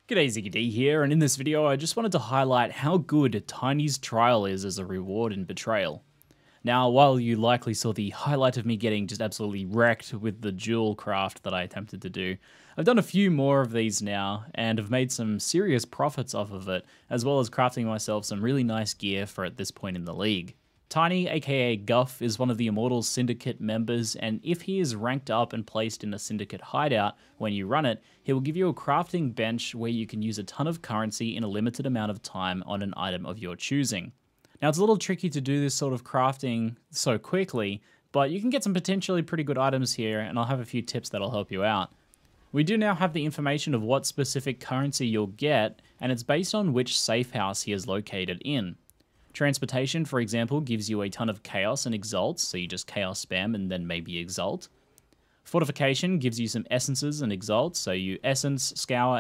G'day, ZiggyD here, and in this video I just wanted to highlight how good Tiny's trial is as a reward in Betrayal. Now, while you likely saw the highlight of me getting just absolutely wrecked with the jewel craft that I attempted to do, I've done a few more of these now, and have made some serious profits off of it, as well as crafting myself some really nice gear for at this point in the league. Tiny, aka Guff, is one of the Immortals Syndicate members, and if he is ranked up and placed in a Syndicate hideout when you run it, he will give you a crafting bench where you can use a ton of currency in a limited amount of time on an item of your choosing. Now, it's a little tricky to do this sort of crafting so quickly, but you can get some potentially pretty good items here, and I'll have a few tips that'll help you out. We do now have the information of what specific currency you'll get, and it's based on which Safehouse he is located in. Transportation, for example, gives you a ton of chaos and exalts, so you just chaos spam and then maybe exalt. Fortification gives you some essences and exalts, so you essence, scour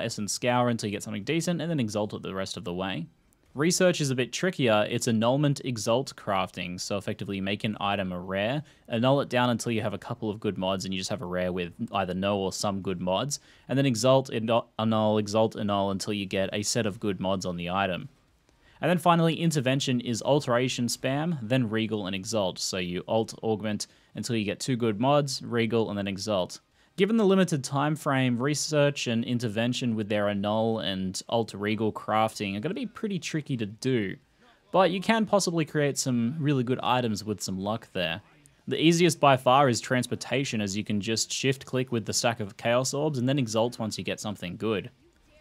until you get something decent, and then exalt it the rest of the way. Research is a bit trickier. It's annulment exalt crafting, so effectively you make an item a rare, annul it down until you have a couple of good mods and you just have a rare with either no or some good mods, and then exalt, annul until you get a set of good mods on the item. And then finally, intervention is alteration spam, then regal and exalt. So you alt augment until you get two good mods, regal, and then exalt. Given the limited time frame, research and intervention with their annul and alt regal crafting are going to be pretty tricky to do. But you can possibly create some really good items with some luck there. The easiest by far is transportation, as you can just shift click with the stack of chaos orbs and then exalt once you get something good.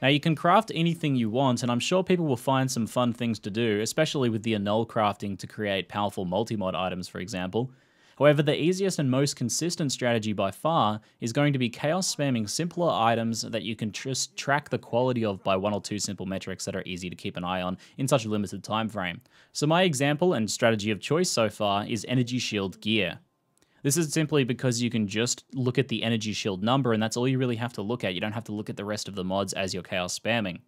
Now, you can craft anything you want, and I'm sure people will find some fun things to do, especially with the annul crafting to create powerful multi-mod items, for example. However, the easiest and most consistent strategy by far is going to be chaos spamming simpler items that you can just track the quality of by one or two simple metrics that are easy to keep an eye on in such a limited time frame. So my example and strategy of choice so far is energy shield gear. This is simply because you can just look at the energy shield number, and that's all you really have to look at. You don't have to look at the rest of the mods as you're chaos spamming.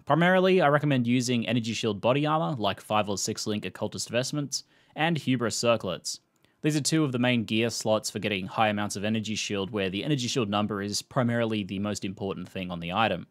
Primarily, I recommend using energy shield body armor, like 5 or 6 link occultist vestments, and hubris circlets. These are two of the main gear slots for getting high amounts of energy shield, where the energy shield number is primarily the most important thing on the item.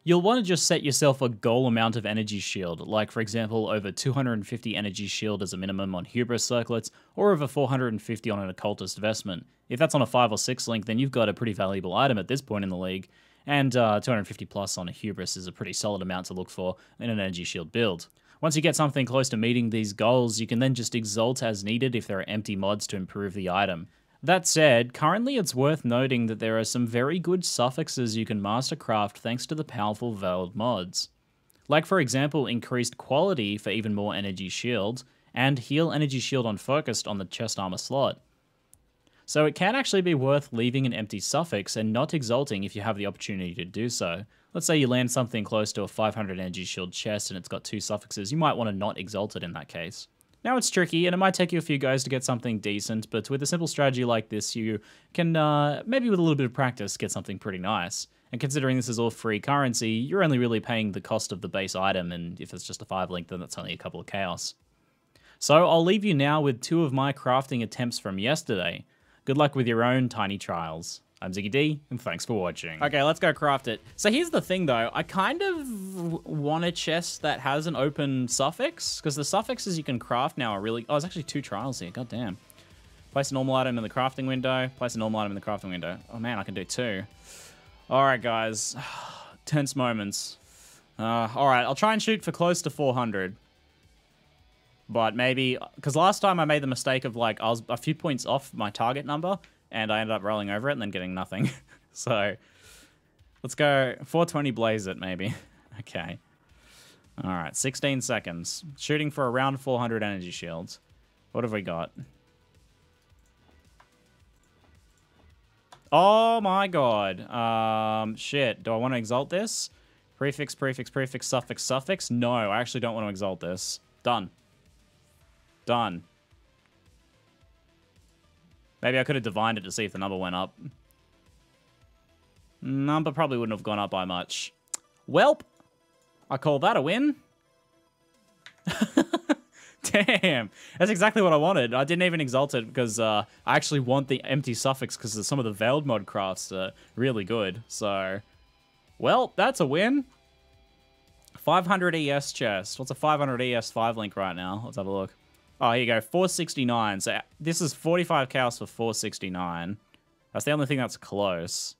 You'll want to just set yourself a goal amount of energy shield, like for example over 250 energy shield as a minimum on hubris circlets, or over 450 on an occultist vestment. If that's on a 5 or 6 link, then you've got a pretty valuable item at this point in the league, and 250 plus on a hubris is a pretty solid amount to look for in an energy shield build. Once you get something close to meeting these goals, you can then just exalt as needed if there are empty mods to improve the item. That said, currently it's worth noting that there are some very good suffixes you can mastercraft thanks to the powerful veiled mods. Like for example, increased quality for even more energy shield, and heal energy shield on focused on the chest armor slot. So it can actually be worth leaving an empty suffix and not exalting if you have the opportunity to do so. Let's say you land something close to a 500 energy shield chest and it's got 2 suffixes, you might want to not exalt it in that case. Now it's tricky, and it might take you a few goes to get something decent, but with a simple strategy like this, you can, maybe with a little bit of practice, get something pretty nice. And considering this is all free currency, you're only really paying the cost of the base item, and if it's just a 5 link, then that's only a couple of chaos. So I'll leave you now with 2 of my crafting attempts from yesterday. Good luck with your own tiny trials. I'm ZiggyD, and thanks for watching. Okay, let's go craft it. So here's the thing though, I kind of want a chest that has an open suffix, because the suffixes you can craft now are really... Oh, there's actually 2 trials here, god damn. Place a normal item in the crafting window, place a normal item in the crafting window. Oh man, I can do 2. Alright guys, tense moments. Alright, I'll try and shoot for close to 400. But maybe, because last time I made the mistake of like, I was a few points off my target number, and I ended up rolling over it and then getting nothing. So, let's go 420 blaze it, maybe. Okay. Alright, 16 seconds. Shooting for around 400 energy shields. What have we got? Oh my god. Shit. Do I want to exalt this? Prefix, prefix, prefix, suffix, suffix? No, I actually don't want to exalt this. Done. Done. Maybe I could have divined it to see if the number went up. Number probably wouldn't have gone up by much. Welp! I call that a win. Damn. That's exactly what I wanted. I didn't even exalt it because I actually want the empty suffix because some of the veiled mod crafts are really good. So Well, that's a win. 500 ES chest. What's a 500 ES 5 link right now? Let's have a look. Oh, here you go. 469. So this is 45 chaos for 469. That's the only thing that's close.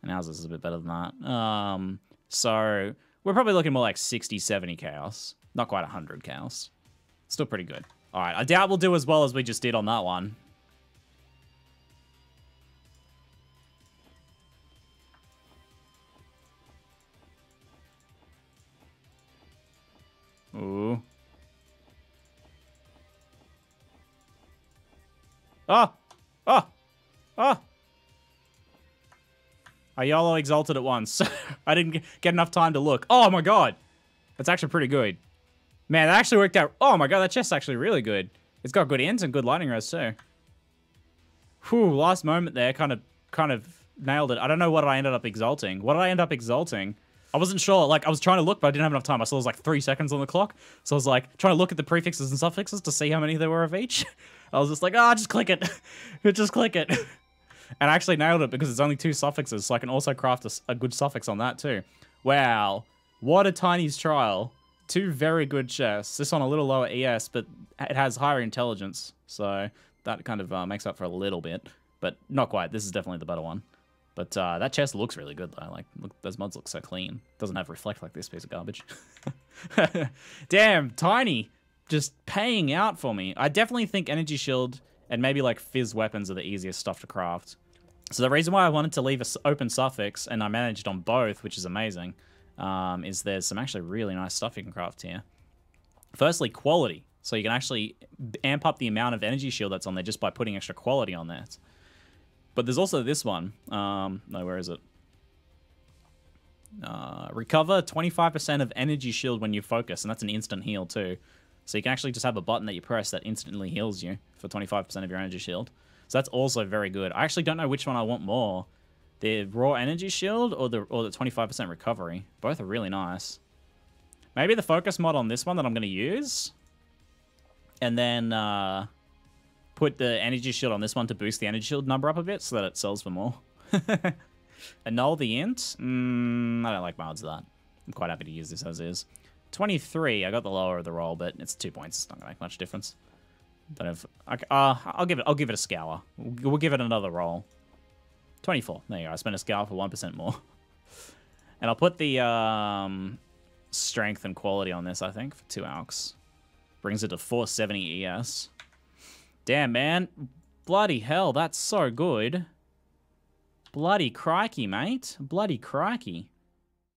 And ours is a bit better than that. So we're probably looking more like 60, 70 chaos. Not quite 100 chaos. Still pretty good. All right, I doubt we'll do as well as we just did on that one. Ooh. Oh! Oh! Oh! I YOLO exalted at once. I didn't get enough time to look. Oh my god! That's actually pretty good. Man, that actually worked out. Oh my god, that chest's actually really good. It's got good ends and good lightning res too. Whew, last moment there, kind of nailed it. I don't know what I ended up exalting. What did I end up exalting? I wasn't sure. Like, I was trying to look, but I didn't have enough time. I saw it was like 3 seconds on the clock. So I was like, trying to look at the prefixes and suffixes to see how many there were of each. I was just like, just click it. Just click it. And I actually nailed it because it's only 2 suffixes, so I can also craft a good suffix on that too. Wow. What a Tiny's trial. 2 very good chests. This one a little lower ES, but it has higher intelligence. So that kind of makes up for a little bit. But not quite. This is definitely the better one. But that chest looks really good, though. Like, look, those mods look so clean. Doesn't have reflect like this piece of garbage. Damn, Tiny. Just paying out for me. I definitely think Energy Shield and maybe, like, Fizz weapons are the easiest stuff to craft. So the reason why I wanted to leave an open suffix, and I managed on both, which is amazing, is there's some actually really nice stuff you can craft here. Firstly, quality. So you can actually amp up the amount of Energy Shield that's on there just by putting extra quality on that. But there's also this one. No, where is it? Recover 25% of Energy Shield when you focus, and that's an instant heal too. So you can actually just have a button that you press that instantly heals you for 25% of your Energy Shield. So that's also very good. I actually don't know which one I want more. The raw Energy Shield or the 25% recovery. Both are really nice. Maybe the focus mod on this one that I'm going to use. And then put the Energy Shield on this one to boost the Energy Shield number up a bit so that it sells for more. Annul the int? I don't like my odds of that. I'm quite happy to use this as is. 23, I got the lower of the roll, but it's 2 points. It's not going to make much difference. Don't have, I'll give it a scour. We'll give it another roll. 24. There you go. I spent a scour for 1% more. And I'll put the strength and quality on this, I think, for 2 alks. Brings it to 470 ES. Damn, man. Bloody hell, that's so good. Bloody crikey, mate. Bloody crikey.